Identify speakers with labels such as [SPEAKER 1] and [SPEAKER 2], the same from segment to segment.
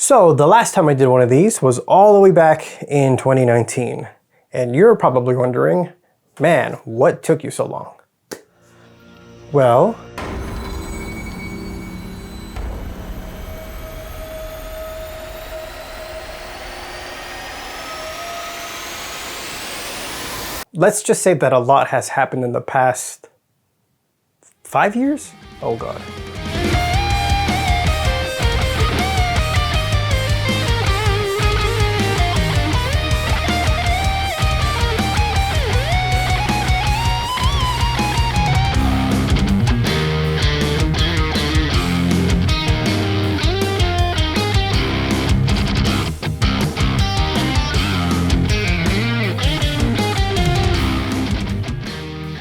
[SPEAKER 1] So the last time I did one of these was all the way back in 2019. And you're probably wondering, man, what took you so long? Well, let's just say that a lot has happened in the past 5 years? Oh God.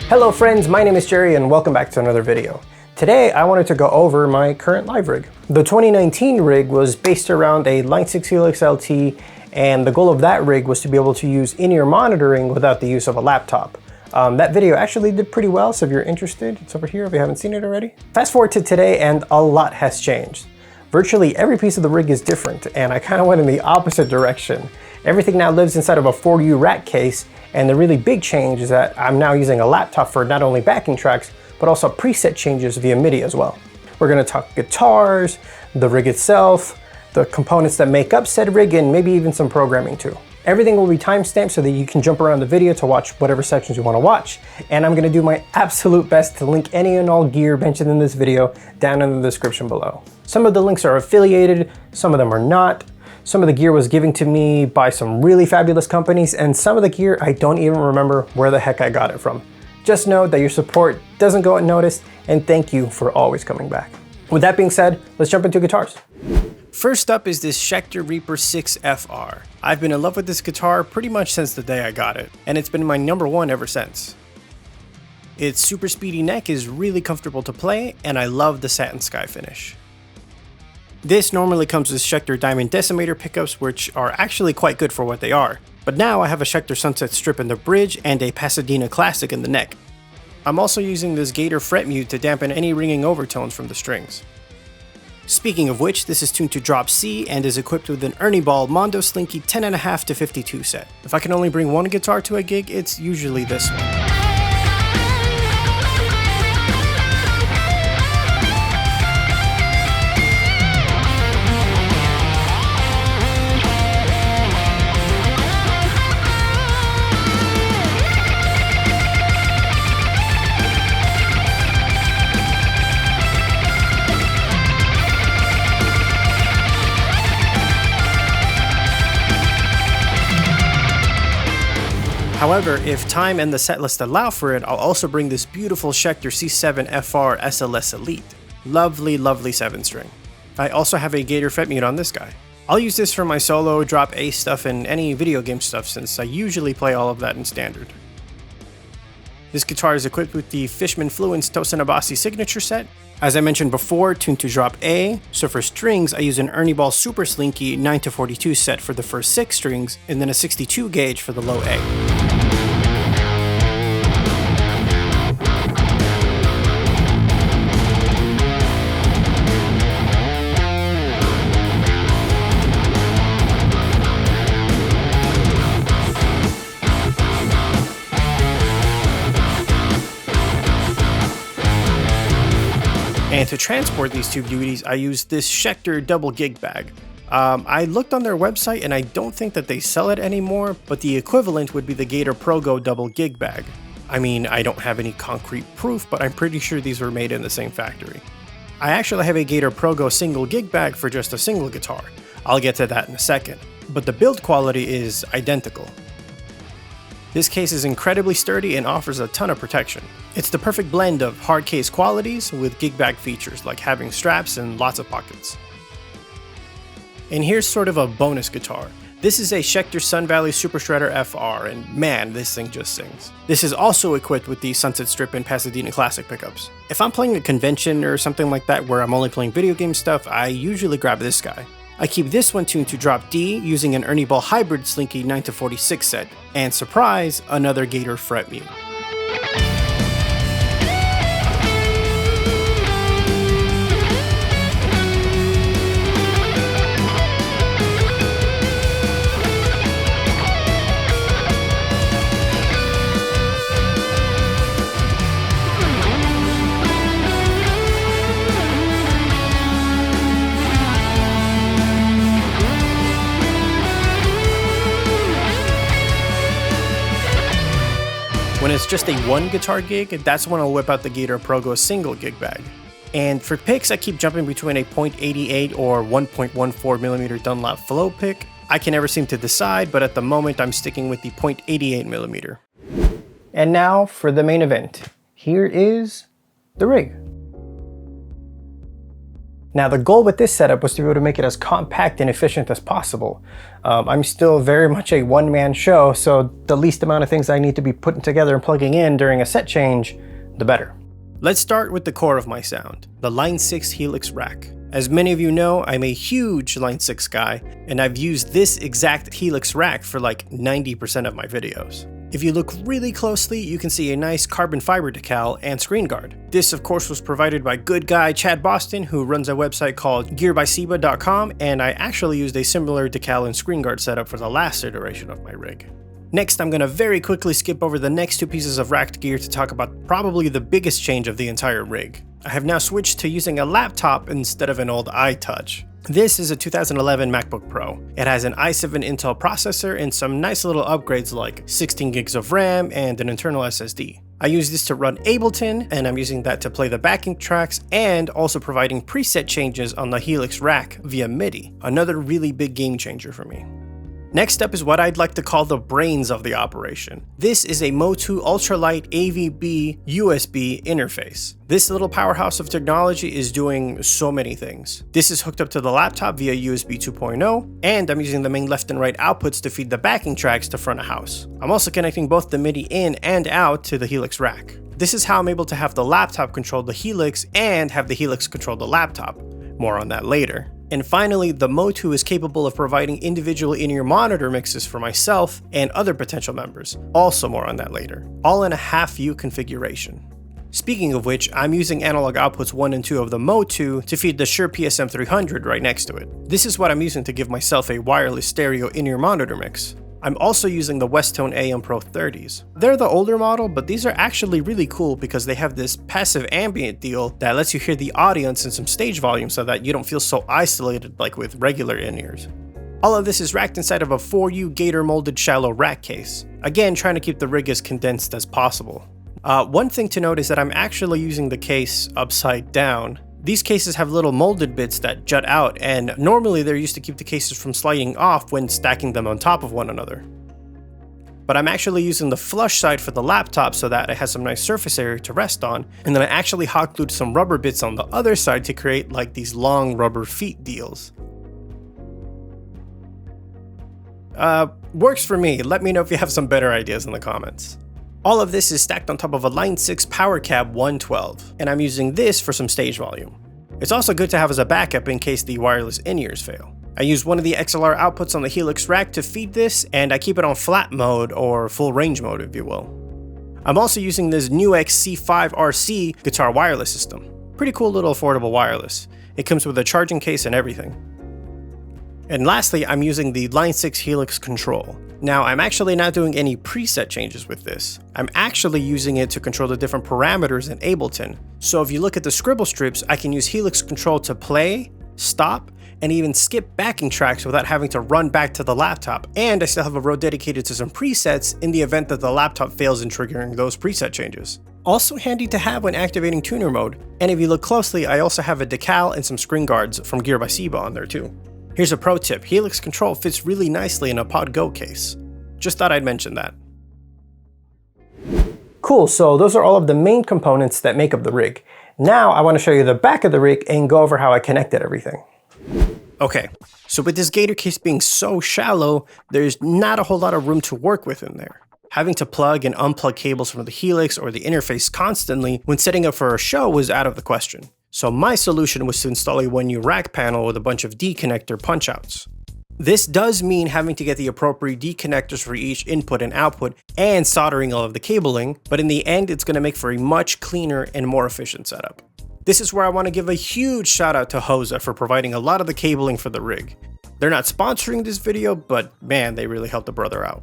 [SPEAKER 1] Hello friends, my name is Gerry and welcome back to another video. Today I wanted to go over my current live rig. The 2019 rig was based around a Line 6 Helix LT, and the goal of that rig was to be able to use in-ear monitoring without the use of a laptop. That video actually did pretty well, so if you're interested, it's over here if you haven't seen it already. Fast forward to today and a lot has changed. Virtually every piece of the rig is different, and I kind of went in the opposite direction. Everything now lives inside of a 4U rack case, and the really big change is that I'm now using a laptop for not only backing tracks, but also preset changes via MIDI as well. We're gonna talk guitars, the rig itself, the components that make up said rig, and maybe even some programming too. Everything will be timestamped so that you can jump around the video to watch whatever sections you wanna watch. And I'm gonna do my absolute best to link any and all gear mentioned in this video down in the description below. Some of the links are affiliated, some of them are not. Some of the gear was given to me by some really fabulous companies, and some of the gear I don't even remember where the heck I got it from. Just know that your support doesn't go unnoticed, and thank you for always coming back. With that being said, let's jump into guitars. First up is this Schecter Reaper 6 FR. I've been in love with this guitar pretty much since the day I got it, and it's been my #1 ever since. Its super speedy neck is really comfortable to play, and I love the satin sky finish. This normally comes with Schecter Diamond Decimator pickups, which are actually quite good for what they are. But now I have a Schecter Sunset Strip in the bridge and a Pasadena Classic in the neck. I'm also using this Gator fret mute to dampen any ringing overtones from the strings. Speaking of which, this is tuned to drop C and is equipped with an Ernie Ball Mondo Slinky 10.5 to 52 set. If I can only bring one guitar to a gig, it's usually this one. However, if time and the setlist allow for it, I'll also bring this beautiful Schecter C7 FR SLS Elite. Lovely, lovely 7-string. I also have a Gator fret mute on this guy. I'll use this for my solo, drop A stuff, and any video game stuff since I usually play all of that in standard. This guitar is equipped with the Fishman Fluence Tosinabasi signature set. As I mentioned before, tuned to drop A, so for strings I use an Ernie Ball Super Slinky 9 to 42 set for the first 6 strings, and then a 62 gauge for the low A. And to transport these two beauties, I use this Schecter double gig bag. I looked on their website and I don't think that they sell it anymore, but the equivalent would be the Gator ProGo double gig bag. I mean, I don't have any concrete proof, but I'm pretty sure these were made in the same factory. I actually have a Gator ProGo single gig bag for just a single guitar. I'll get to that in a second, but the build quality is identical. This case is incredibly sturdy and offers a ton of protection. It's the perfect blend of hard case qualities with gig bag features like having straps and lots of pockets. And here's sort of a bonus guitar. This is a Schecter Sun Valley Super Shredder FR, and man, this thing just sings. This is also equipped with the Sunset Strip and Pasadena Classic pickups. If I'm playing a convention or something like that where I'm only playing video game stuff, I usually grab this guy. I keep this one tuned to drop D using an Ernie Ball Hybrid Slinky 9 to 46 set, and surprise, another Gator fret mute. it's just a one guitar gig, that's when I'll whip out the Gator Pro single gig bag. And for picks, I keep jumping between a .88 or 1.14mm Dunlop flow pick. I can never seem to decide, but at the moment I'm sticking with the .88mm. And now for the main event. Here is the rig. Now the goal with this setup was to be able to make it as compact and efficient as possible. I'm still very much a one-man show, so the least amount of things I need to be putting together and plugging in during a set change, the better. Let's start with the core of my sound, the Line 6 Helix rack. As many of you know, I'm a huge Line 6 guy, and I've used this exact Helix rack for like 90% of my videos. If you look really closely, you can see a nice carbon fiber decal and screen guard. This of course was provided by good guy Chad Boston, who runs a website called gearbyseba.com, and I actually used a similar decal and screen guard setup for the last iteration of my rig. Next, I'm going to very quickly skip over the next two pieces of racked gear to talk about probably the biggest change of the entire rig. I have now switched to using a laptop instead of an old iTouch. This is a 2011 MacBook Pro. It has an i7 Intel processor and some nice little upgrades like 16 gigs of RAM and an internal SSD. I use this to run Ableton, and I'm using that to play the backing tracks and also providing preset changes on the Helix rack via MIDI, another really big game changer for me. Next up is what I'd like to call the brains of the operation. This is a MOTU ultralight AVB USB interface. This little powerhouse of technology is doing so many things. This is hooked up to the laptop via USB 2.0, and I'm using the main left and right outputs to feed the backing tracks to front of house. I'm also connecting both the MIDI in and out to the Helix rack. This is how I'm able to have the laptop control the Helix and have the Helix control the laptop. More on that later. And finally, the MOTU is capable of providing individual in-ear monitor mixes for myself and other potential members. Also more on that later. All in a half-view configuration. Speaking of which, I'm using analog outputs 1 and 2 of the MOTU to feed the Shure PSM300 right next to it. This is what I'm using to give myself a wireless stereo in-ear monitor mix. I'm also using the Westone AM Pro 30s. They're the older model, but these are actually really cool because they have this passive ambient deal that lets you hear the audience and some stage volume so that you don't feel so isolated like with regular in-ears. All of this is racked inside of a 4U Gator molded shallow rack case. Again, trying to keep the rig as condensed as possible. One thing to note is that I'm actually using the case upside down. These cases have little molded bits that jut out, and normally they're used to keep the cases from sliding off when stacking them on top of one another. But I'm actually using the flush side for the laptop so that it has some nice surface area to rest on, and then I actually hot glued some rubber bits on the other side to create like these long rubber feet deals. Works for me. Let me know if you have some better ideas in the comments. All of this is stacked on top of a Line 6 Power Cab 112, and I'm using this for some stage volume. It's also good to have as a backup in case the wireless in-ears fail. I use one of the XLR outputs on the Helix rack to feed this, and I keep it on flat mode or full range mode if you will. I'm also using this NUX C5RC guitar wireless system. Pretty cool little affordable wireless. It comes with a charging case and everything. And lastly, I'm using the Line 6 Helix control. Now, I'm actually not doing any preset changes with this. I'm actually using it to control the different parameters in Ableton. So if you look at the scribble strips, I can use Helix control to play, stop, and even skip backing tracks without having to run back to the laptop. And I still have a row dedicated to some presets in the event that the laptop fails in triggering those preset changes. Also handy to have when activating tuner mode. And if you look closely, I also have a decal and some screen guards from Gear by Seba on there too. Here's a pro tip, Helix control fits really nicely in a Pod Go case. Just thought I'd mention that. Cool, so those are all of the main components that make up the rig. Now I want to show you the back of the rig and go over how I connected everything. Okay, so with this Gator case being so shallow, there's not a whole lot of room to work with in there. Having to plug and unplug cables from the Helix or the interface constantly when setting up for a show was out of the question. So my solution was to install a 1U rack panel with a bunch of D-connector punch-outs. This does mean having to get the appropriate D connectors for each input and output and soldering all of the cabling, but in the end it's going to make for a much cleaner and more efficient setup. This is where I want to give a huge shout out to Hosa for providing a lot of the cabling for the rig. They're not sponsoring this video, but man, they really helped the brother out.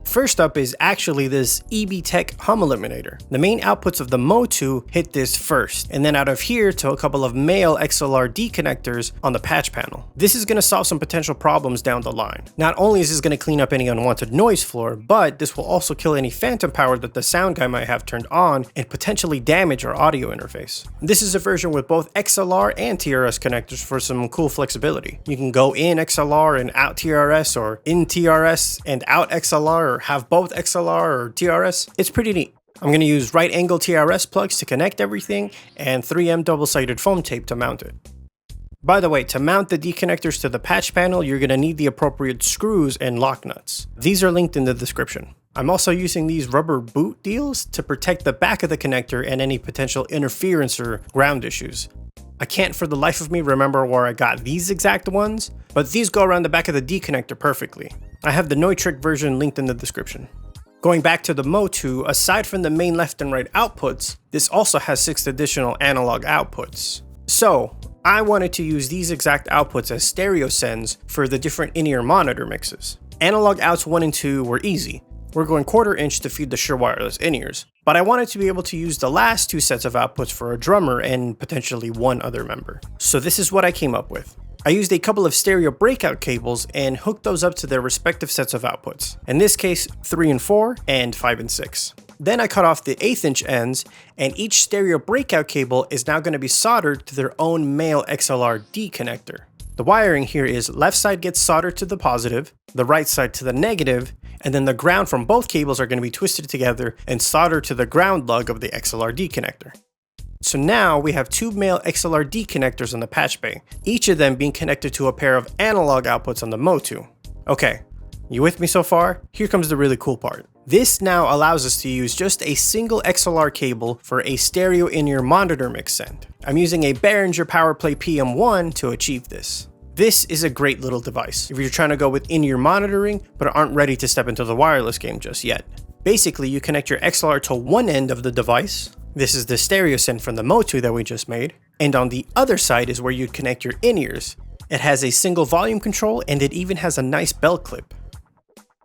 [SPEAKER 1] First up is actually this EB Tech hum eliminator. The main outputs of the MOTU hit this first, and then out of here to a couple of male XLR-D connectors on the patch panel. This is going to solve some potential problems down the line. Not only is this going to clean up any unwanted noise floor, but this will also kill any phantom power that the sound guy might have turned on and potentially damage our audio interface. This is a version with both XLR and TRS connectors for some cool flexibility. You can go in XLR and out TRS, or in TRS and out XLR, or have both XLR or TRS. It's pretty neat. I'm going to use right angle TRS plugs to connect everything and 3M double-sided foam tape to mount it. By the way, to mount the D connectors to the patch panel, you're going to need the appropriate screws and lock nuts. These are linked in the description. I'm also using these rubber boot deals to protect the back of the connector and any potential interference or ground issues. I can't for the life of me remember where I got these exact ones, but these go around the back of the D connector perfectly. I have the Neutrik version linked in the description. Going back to the MOTU, aside from the main left and right outputs, this also has 6 additional analog outputs. So, I wanted to use these exact outputs as stereo sends for the different in-ear monitor mixes. Analog outs 1 and 2 were easy. We're going 1/4 inch to feed the Shure wireless in-ears, but I wanted to be able to use the last 2 sets of outputs for a drummer and potentially one other member. So this is what I came up with. I used a couple of stereo breakout cables and hooked those up to their respective sets of outputs. In this case, 3 and 4 and 5 and 6. Then I cut off the 1/8 inch ends, and each stereo breakout cable is now going to be soldered to their own male XLR-D connector. The wiring here is left side gets soldered to the positive, the right side to the negative, and then the ground from both cables are going to be twisted together and soldered to the ground lug of the XLR-D connector. So now we have 2 male XLR-D connectors on the patch bay, each of them being connected to a pair of analog outputs on the MOTU. Okay, you with me so far? Here comes the really cool part. This now allows us to use just a single XLR cable for a stereo in-ear monitor mix send. I'm using a Behringer PowerPlay PM1 to achieve this. This is a great little device if you're trying to go with in-ear monitoring but aren't ready to step into the wireless game just yet. Basically, you connect your XLR to one end of the device. This is the stereo send from the MOTU that we just made. And on the other side is where you'd connect your in-ears. It has a single volume control and it even has a nice belt clip.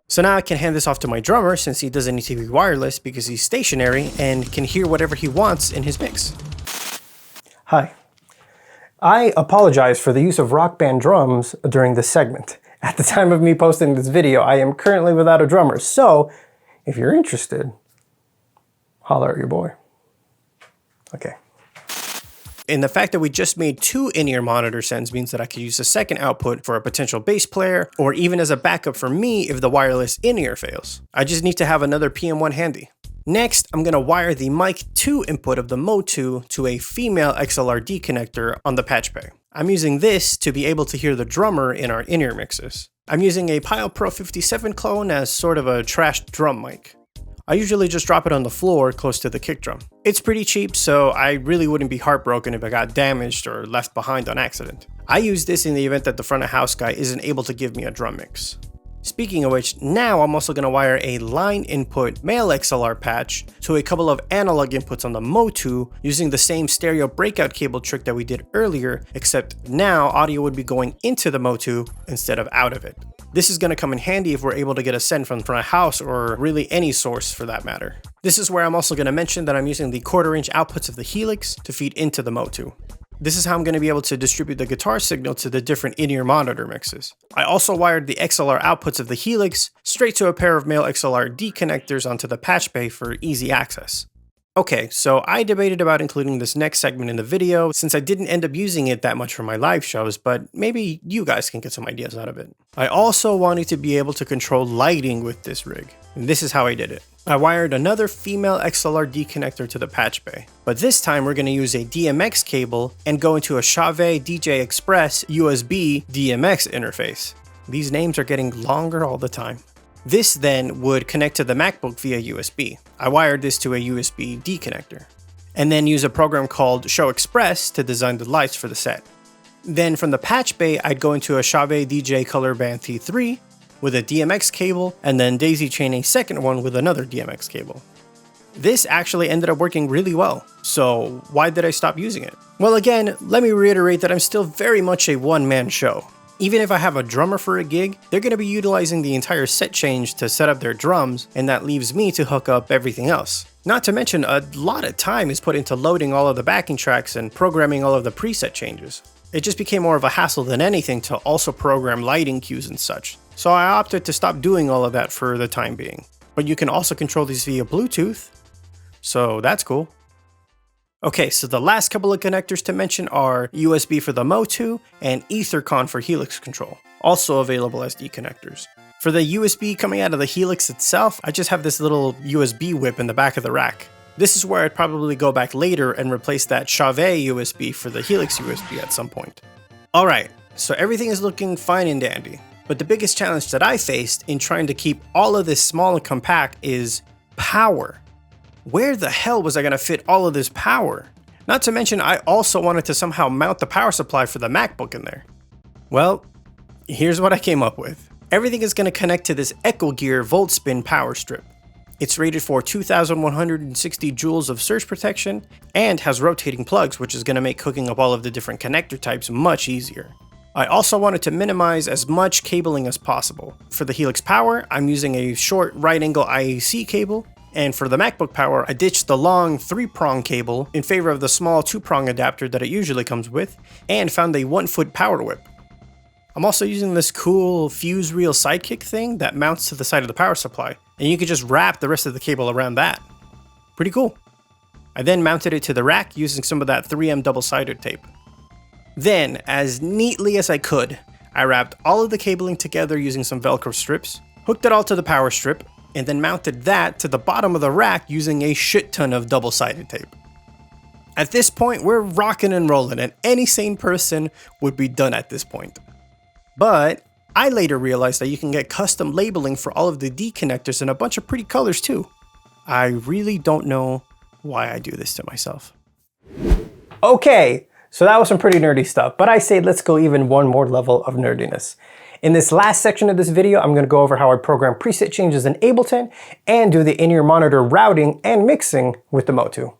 [SPEAKER 1] So now I can hand this off to my drummer since he doesn't need to be wireless because he's stationary and can hear whatever he wants in his mix. Hi. I apologize for the use of Rock Band drums during this segment. At the time of me posting this video, I am currently without a drummer, so if you're interested, holler at your boy. Okay. And the fact that we just made 2 in-ear monitor sends means that I could use a second output for a potential bass player, or even as a backup for me if the wireless in-ear fails. I just need to have another PM1 handy. Next, I'm going to wire the mic 2 input of the MOTU to a female XLR-D connector on the patch bay. I'm using this to be able to hear the drummer in our in-ear mixes. I'm using a Pile Pro 57 clone as sort of a trashed drum mic. I usually just drop it on the floor close to the kick drum. It's pretty cheap, so I really wouldn't be heartbroken if I got damaged or left behind on accident. I use this in the event that the front of house guy isn't able to give me a drum mix. Speaking of which, now I'm also going to wire a line input male XLR patch to a couple of analog inputs on the MOTU using the same stereo breakout cable trick that we did earlier, except now audio would be going into the MOTU instead of out of it. This is going to come in handy if we're able to get a send from front of house or really any source for that matter. This is where I'm also going to mention that I'm using the 1/4 inch outputs of the HELIX to feed into the MOTU. This is how I'm going to be able to distribute the guitar signal to the different in-ear monitor mixes. I also wired the XLR outputs of the HELIX straight to a pair of male XLR-D connectors onto the patch bay for easy access. Okay, so I debated about including this next segment in the video since I didn't end up using it that much for my live shows, but maybe you guys can get some ideas out of it. I also wanted to be able to control lighting with this rig, and this is how I did it. I wired another female XLR-D connector to the patch bay, but this time we're going to use a DMX cable and go into a Chave DJ Express USB DMX interface. These names are getting longer all the time. This then would connect to the MacBook via USB. I wired this to a USB-D connector, and then use a program called Show Express to design the lights for the set. Then from the patch bay, I'd go into a Chave DJ Color Band T3 with a DMX cable, and then daisy chain a second one with another DMX cable. This actually ended up working really well, so why did I stop using it? Well, again, let me reiterate that I'm still very much a one-man show. Even if I have a drummer for a gig, they're going to be utilizing the entire set change to set up their drums, and that leaves me to hook up everything else. Not to mention, a lot of time is put into loading all of the backing tracks and programming all of the preset changes. It just became more of a hassle than anything to also program lighting cues and such. So I opted to stop doing all of that for the time being. But you can also control these via Bluetooth, so that's cool. Okay, so the last couple of connectors to mention are USB for the MOTU and EtherCon for Helix control, also available as D connectors. For the USB coming out of the Helix itself, I just have this little USB whip in the back of the rack. This is where I'd probably go back later and replace that Chauvet USB for the Helix USB at some point. Alright, so everything is looking fine and dandy, but the biggest challenge that I faced in trying to keep all of this small and compact is power. Where the hell was I going to fit all of this power? Not to mention, I also wanted to somehow mount the power supply for the MacBook in there. Well, here's what I came up with. Everything is going to connect to this Echo Gear VoltSpin power strip. It's rated for 2160 joules of surge protection and has rotating plugs, which is going to make hooking up all of the different connector types much easier. I also wanted to minimize as much cabling as possible. For the Helix Power, I'm using a short right angle IAC cable. And for the MacBook Power, I ditched the long 3-prong cable in favor of the small 2-prong adapter that it usually comes with, and found a 1-foot power whip. I'm also using this cool fuse reel sidekick thing that mounts to the side of the power supply, and you can just wrap the rest of the cable around that. Pretty cool. I then mounted it to the rack using some of that 3M double-sided tape. Then, as neatly as I could, I wrapped all of the cabling together using some Velcro strips, hooked it all to the power strip, and then mounted that to the bottom of the rack using a shit ton of double-sided tape. At this point, we're rocking and rolling, and any sane person would be done at this point. But I later realized that you can get custom labeling for all of the D connectors in a bunch of pretty colors too. I really don't know why I do this to myself. Okay, so that was some pretty nerdy stuff, but I say let's go even one more level of nerdiness. In this last section of this video, I'm going to go over how I program preset changes in Ableton and do the in-ear monitor routing and mixing with the MOTU.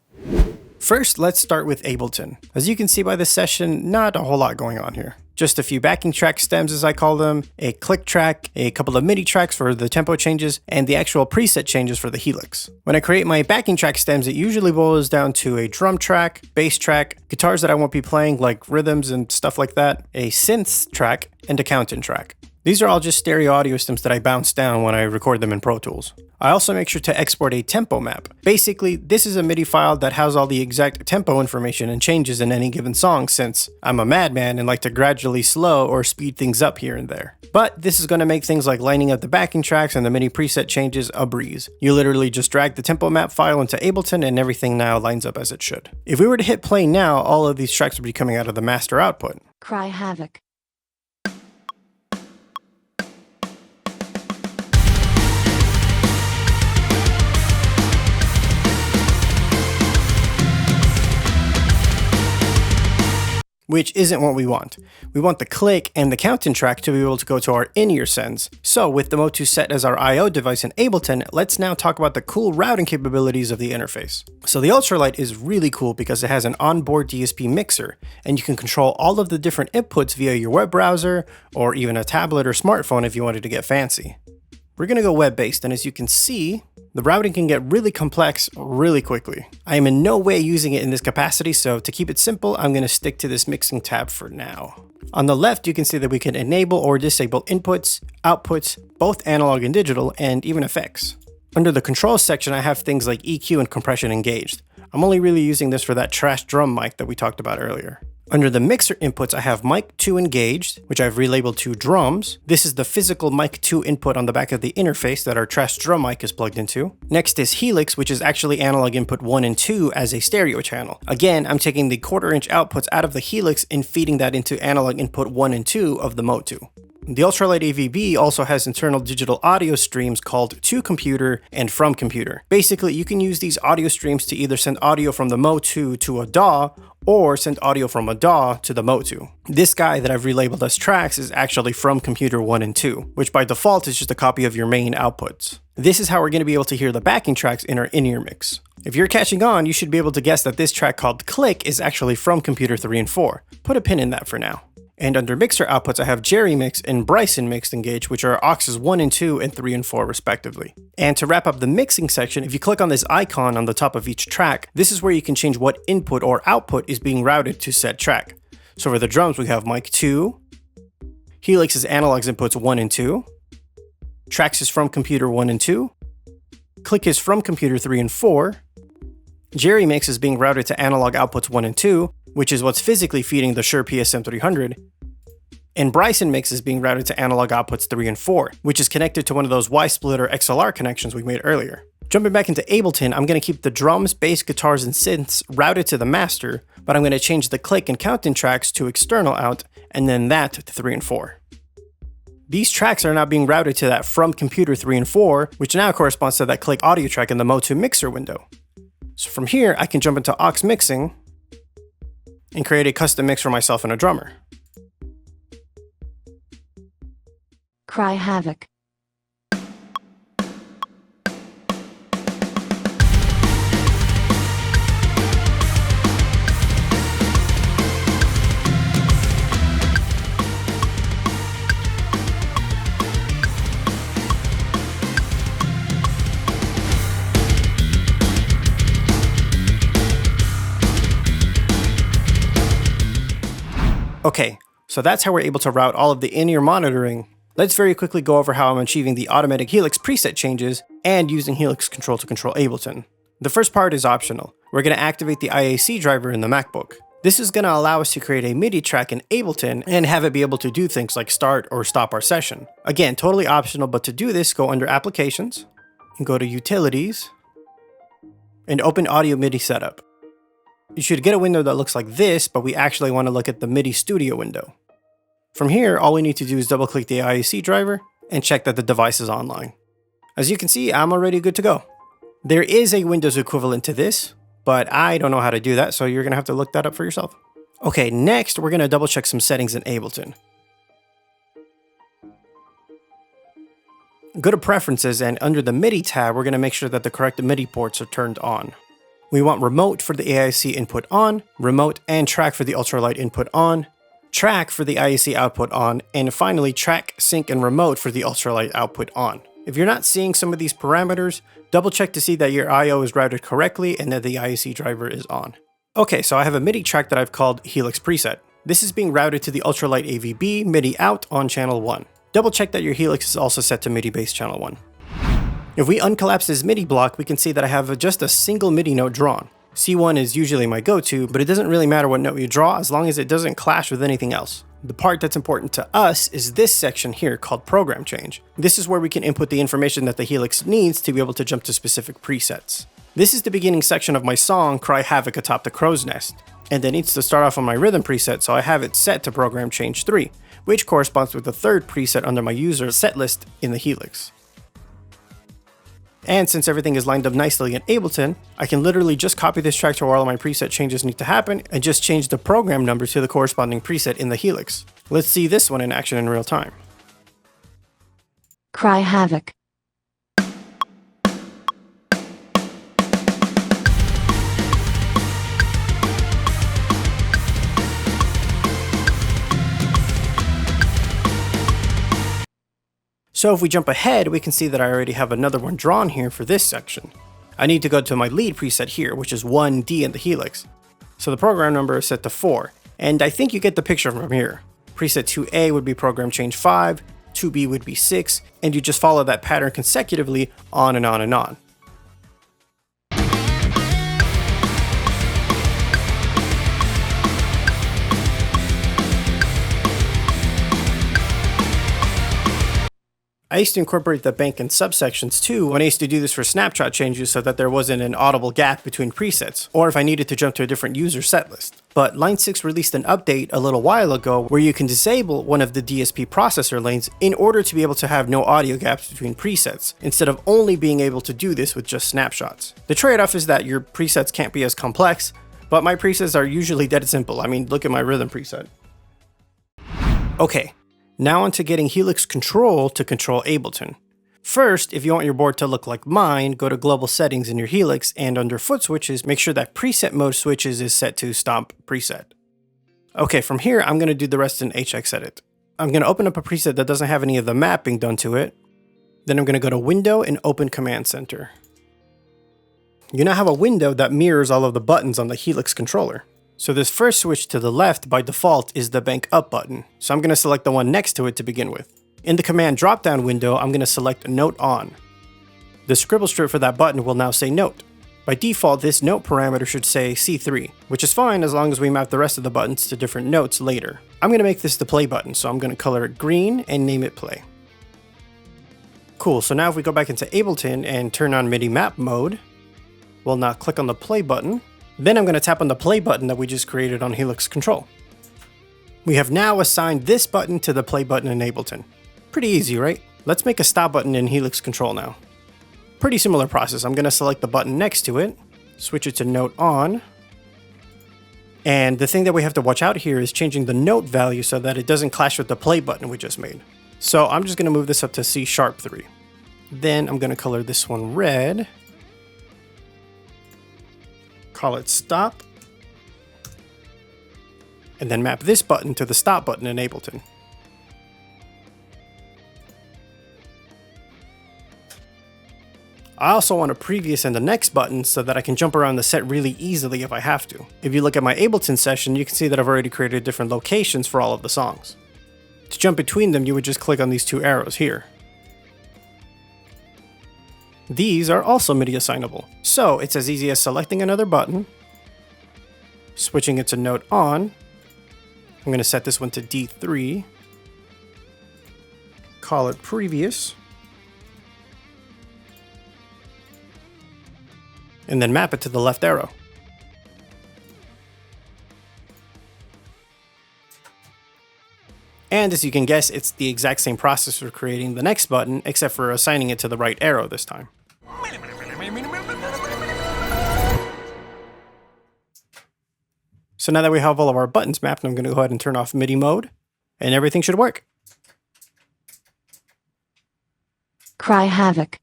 [SPEAKER 1] First, let's start with Ableton. As you can see by this session, not a whole lot going on here. Just a few backing track stems, as I call them, a click track, a couple of MIDI tracks for the tempo changes, and the actual preset changes for the Helix. When I create my backing track stems, it usually boils down to a drum track, bass track, guitars that I won't be playing like rhythms and stuff like that, a synth track, and a count-in track. These are all just stereo audio stems that I bounce down when I record them in Pro Tools. I also make sure to export a tempo map. Basically, this is a MIDI file that has all the exact tempo information and changes in any given song, since I'm a madman and like to gradually slow or speed things up here and there. But this is going to make things like lining up the backing tracks and the MIDI preset changes a breeze. You literally just drag the tempo map file into Ableton and everything now lines up as it should. If we were to hit play now, all of these tracks would be coming out of the master output.
[SPEAKER 2] Cry Havoc.
[SPEAKER 1] Which isn't what we want. We want the click and the count-in track to be able to go to our in-ear sends. So with the MOTU set as our I/O device in Ableton, let's now talk about the cool routing capabilities of the interface. So the Ultralight is really cool because it has an onboard DSP mixer, and you can control all of the different inputs via your web browser, or even a tablet or smartphone if you wanted to get fancy. We're gonna go web-based, and as you can see, the routing can get really complex really quickly. I am in no way using it in this capacity, so to keep it simple, I'm gonna stick to this mixing tab for now. On the left, you can see that we can enable or disable inputs, outputs, both analog and digital, and even effects. Under the controls section, I have things like EQ and compression engaged. I'm only really using this for that trash drum mic that we talked about earlier. Under the mixer inputs, I have mic 2 engaged, which I've relabeled to drums. This is the physical mic 2 input on the back of the interface that our trash drum mic is plugged into. Next is Helix, which is actually analog input 1 and 2 as a stereo channel. Again, I'm taking the 1/4-inch outputs out of the Helix and feeding that into analog input 1 and 2 of the MOTU. The Ultralight AVB also has internal digital audio streams called to computer and from computer. Basically, you can use these audio streams to either send audio from the MOTU to a DAW or send audio from a DAW to the MOTU. This guy that I've relabeled as tracks is actually from computer 1 and 2, which by default is just a copy of your main outputs. This is how we're going to be able to hear the backing tracks in our in-ear mix. If you're catching on, you should be able to guess that this track called Click is actually from computer 3 and 4. Put a pin in that for now. And under mixer outputs, I have Gerry mix and Bryson mix engaged, which are auxes 1 and 2 and 3 and 4 respectively. And to wrap up the mixing section, if you click on this icon on the top of each track, this is where you can change what input or output is being routed to said track. So for the drums, we have mic 2, Helix's analogs inputs 1 and 2, tracks is from computer 1 and 2, click is from computer 3 and 4, Gerry mix is being routed to analog outputs 1 and 2, which is what's physically feeding the Shure PSM300, and Bryson mix is being routed to analog outputs 3 and 4, which is connected to one of those Y-splitter XLR connections we made earlier. Jumping back into Ableton, I'm going to keep the drums, bass, guitars, and synths routed to the master, but I'm going to change the click and count-in tracks to external out, and then that to 3 and 4. These tracks are now being routed to that from computer 3 and 4, which now corresponds to that click audio track in the MOTU mixer window. So from here, I can jump into aux mixing and create a custom mix for myself and a drummer.
[SPEAKER 2] Cry Havoc.
[SPEAKER 1] Okay, so that's how we're able to route all of the in-ear monitoring. Let's very quickly go over how I'm achieving the automatic Helix preset changes and using Helix Control to control Ableton. The first part is optional. We're going to activate the IAC driver in the MacBook. This is going to allow us to create a MIDI track in Ableton and have it be able to do things like start or stop our session. Again, totally optional, but to do this, go under Applications and go to Utilities and open Audio MIDI Setup. You should get a window that looks like this, but we actually want to look at the MIDI Studio window. From here, all we need to do is double click the IAC driver and check that the device is online. As you can see, I'm already good to go. There is a Windows equivalent to this, but I don't know how to do that, so you're going to have to look that up for yourself. Okay, next we're going to double check some settings in Ableton. Go to Preferences, and under the MIDI tab, we're going to make sure that the correct MIDI ports are turned on. We want remote for the IAC input on, remote and track for the ultralight input on, track for the IAC output on, and finally track, sync, and remote for the ultralight output on. If you're not seeing some of these parameters, double check to see that your I/O is routed correctly and that the IAC driver is on. Okay, so I have a MIDI track that I've called Helix Preset. This is being routed to the ultralight AVB MIDI out on channel 1. Double check that your Helix is also set to MIDI bass channel 1. If we uncollapse this MIDI block, we can see that I have just a single MIDI note drawn. C1 is usually my go-to, but it doesn't really matter what note you draw as long as it doesn't clash with anything else. The part that's important to us is this section here called Program Change. This is where we can input the information that the Helix needs to be able to jump to specific presets. This is the beginning section of my song, Cry Havoc Atop the Crow's Nest, and it needs to start off on my rhythm preset, so I have it set to Program Change 3, which corresponds with the third preset under my user set list in the Helix. And since everything is lined up nicely in Ableton, I can literally just copy this track to where all my preset changes need to happen and just change the program number to the corresponding preset in the Helix. Let's see this one in action in real time.
[SPEAKER 2] Cry Havoc.
[SPEAKER 1] So if we jump ahead, we can see that I already have another one drawn here for this section. I need to go to my lead preset here, which is 1D in the Helix. So the program number is set to 4, and I think you get the picture from here. Preset 2A would be program change 5, 2B would be 6, and you just follow that pattern consecutively on and on and on. I used to incorporate the bank in subsections too when I used to do this for snapshot changes so that there wasn't an audible gap between presets, or if I needed to jump to a different user setlist. But Line 6 released an update a little while ago where you can disable one of the DSP processor lanes in order to be able to have no audio gaps between presets, instead of only being able to do this with just snapshots. The trade-off is that your presets can't be as complex, but my presets are usually dead simple. I mean, look at my rhythm preset. Okay. Now onto getting Helix Control to control Ableton. First, if you want your board to look like mine, go to Global Settings in your Helix, and under Foot Switches, make sure that Preset Mode Switches is set to Stomp Preset. Okay, from here, I'm gonna do the rest in HX Edit. I'm gonna open up a preset that doesn't have any of the mapping done to it. Then I'm gonna go to Window and open Command Center. You now have a window that mirrors all of the buttons on the Helix controller. So this first switch to the left by default is the bank up button. So I'm gonna select the one next to it to begin with. In the command drop-down window, I'm gonna select Note On. The scribble strip for that button will now say Note. By default, this note parameter should say C3, which is fine as long as we map the rest of the buttons to different notes later. I'm gonna make this the play button, so I'm gonna color it green and name it play. Cool, so now if we go back into Ableton and turn on MIDI map mode, we'll now click on the play button. Then I'm gonna tap on the play button that we just created on Helix Control. We have now assigned this button to the play button in Ableton. Pretty easy, right? Let's make a stop button in Helix Control now. Pretty similar process. I'm gonna select the button next to it, switch it to Note On. And the thing that we have to watch out here is changing the note value so that it doesn't clash with the play button we just made. So I'm just gonna move this up to C#3. Then I'm gonna color this one red. Call it stop. And then map this button to the stop button in Ableton. I also want a previous and the next button so that I can jump around the set really easily if I have to. If you look at my Ableton session, you can see that I've already created different locations for all of the songs. To jump between them, you would just click on these two arrows here. These are also MIDI assignable. So it's as easy as selecting another button, switching it to Note On. I'm going to set this one to D3, call it previous, and then map it to the left arrow. And as you can guess, it's the exact same process for creating the next button, except for assigning it to the right arrow this time. So now that we have all of our buttons mapped, I'm going to go ahead and turn off MIDI mode, and everything should work.
[SPEAKER 2] Cry havoc.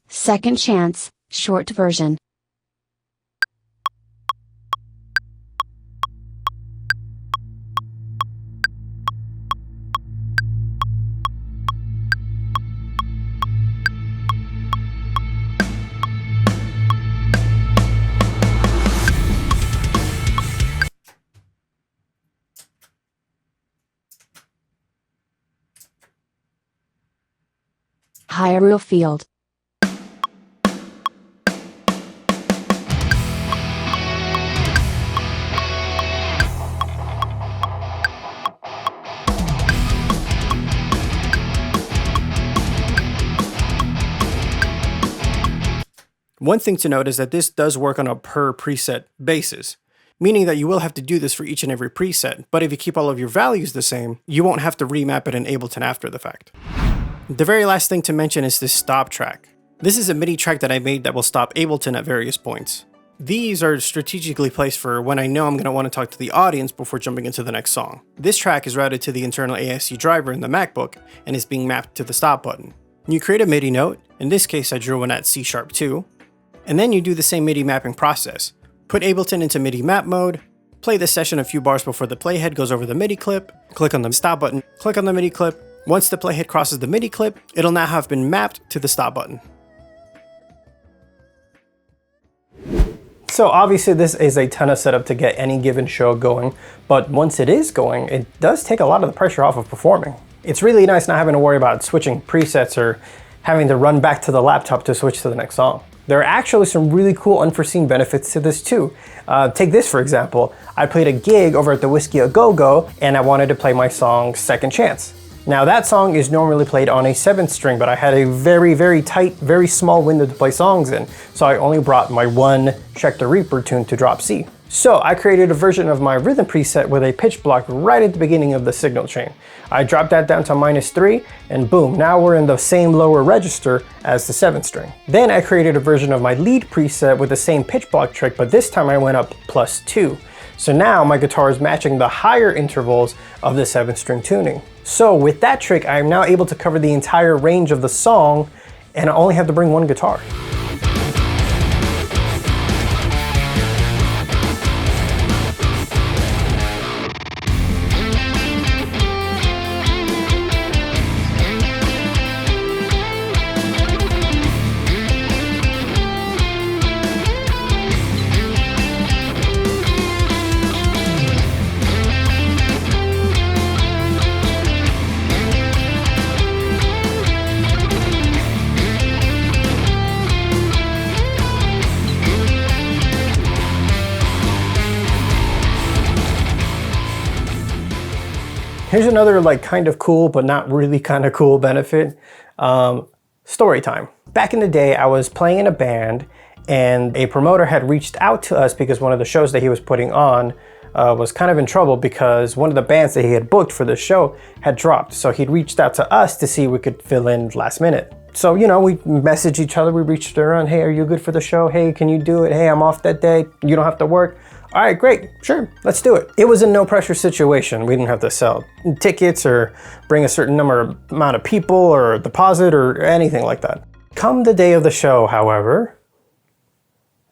[SPEAKER 2] Second chance, short version. Hyrule Field.
[SPEAKER 1] One thing to note is that this does work on a per preset basis, meaning that you will have to do this for each and every preset, but if you keep all of your values the same, you won't have to remap it in Ableton after the fact. The very last thing to mention is this stop track. This is a MIDI track that I made that will stop Ableton at various points. These are strategically placed for when I know I'm going to want to talk to the audience before jumping into the next song. This track is routed to the internal IAC driver in the MacBook and is being mapped to the stop button. You create a MIDI note, in this case I drew one at C#2, and then you do the same MIDI mapping process. Put Ableton into MIDI map mode, play the session a few bars before the playhead goes over the MIDI clip, click on the stop button, click on the MIDI clip. Once the playhead crosses the MIDI clip, it'll now have been mapped to the stop button. So obviously this is a ton of setup to get any given show going, but once it is going, it does take a lot of the pressure off of performing. It's really nice not having to worry about switching presets or having to run back to the laptop to switch to the next song. There are actually some really cool unforeseen benefits to this too. Take this for example. I played a gig over at the Whiskey A Go Go and I wanted to play my song Second Chance. Now that song is normally played on a 7th string, but I had a very, very tight, very small window to play songs in, so I only brought my one Schecter Reaper tune to drop C. So I created a version of my rhythm preset with a pitch block right at the beginning of the signal chain. I dropped that down to -3, and boom, now we're in the same lower register as the 7th string. Then I created a version of my lead preset with the same pitch block trick, but this time I went up +2. So now my guitar is matching the higher intervals of the 7th string tuning. So with that trick, I am now able to cover the entire range of the song, and I only have to bring one guitar. Here's another like kind of cool, but not really kind of cool benefit. Story time. Back in the day, I was playing in a band and a promoter had reached out to us because one of the shows that he was putting on was kind of in trouble because one of the bands that he had booked for the show had dropped. So he'd reached out to us to see if we could fill in last minute. So, you know, we messaged each other, we reached around, hey, are you good for the show? Hey, can you do it? Hey, I'm off that day. You don't have to work. All right, great, sure, let's do it. It was a no pressure situation. We didn't have to sell tickets or bring a certain amount of people or deposit or anything like that. Come the day of the show, however,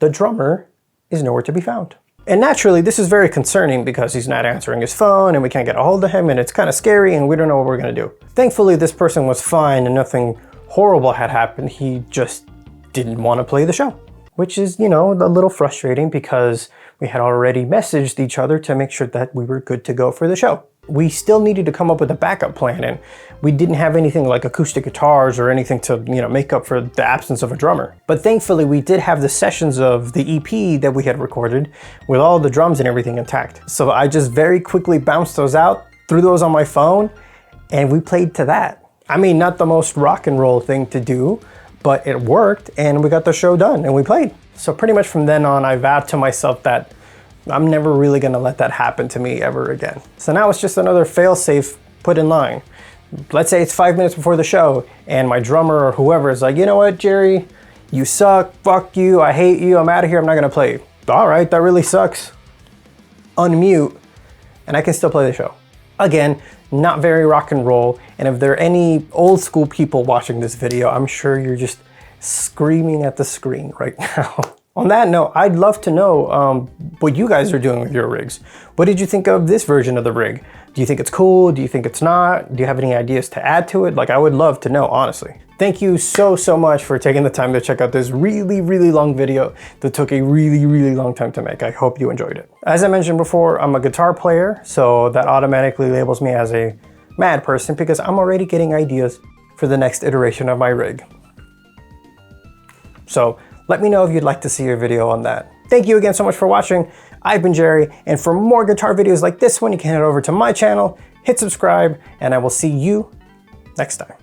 [SPEAKER 1] the drummer is nowhere to be found. And naturally, this is very concerning because he's not answering his phone and we can't get a hold of him and it's kind of scary and we don't know what we're gonna do. Thankfully, this person was fine and nothing horrible had happened. He just didn't want to play the show, which is, you know, a little frustrating because we had already messaged each other to make sure that we were good to go for the show. We still needed to come up with a backup plan and we didn't have anything like acoustic guitars or anything to, you know, make up for the absence of a drummer. But thankfully we did have the sessions of the EP that we had recorded with all the drums and everything intact. So I just very quickly bounced those out, threw those on my phone, and we played to that. I mean, not the most rock and roll thing to do, but it worked and we got the show done and we played. So pretty much from then on, I vowed to myself that I'm never really gonna let that happen to me ever again. So now it's just another fail-safe put in line. Let's say it's 5 minutes before the show and my drummer or whoever is like, you know what, Jerry, you suck, fuck you, I hate you, I'm out of here, I'm not gonna play. All right, that really sucks. Unmute, and I can still play the show. Again, not very rock and roll, and if there are any old school people watching this video, I'm sure you're just screaming at the screen right now. On that note, I'd love to know what you guys are doing with your rigs. What did you think of this version of the rig? Do you think it's cool? Do you think it's not? Do you have any ideas to add to it? Like, I would love to know, honestly. Thank you so much for taking the time to check out this really long video that took a really long time to make. I hope you enjoyed it. As I mentioned before, I'm a guitar player, so that automatically labels me as a mad person because I'm already getting ideas for the next iteration of my rig. So let me know if you'd like to see a video on that. Thank you again so much for watching. I've been Jerry, and for more guitar videos like this one, you can head over to my channel, hit subscribe, and I will see you next time.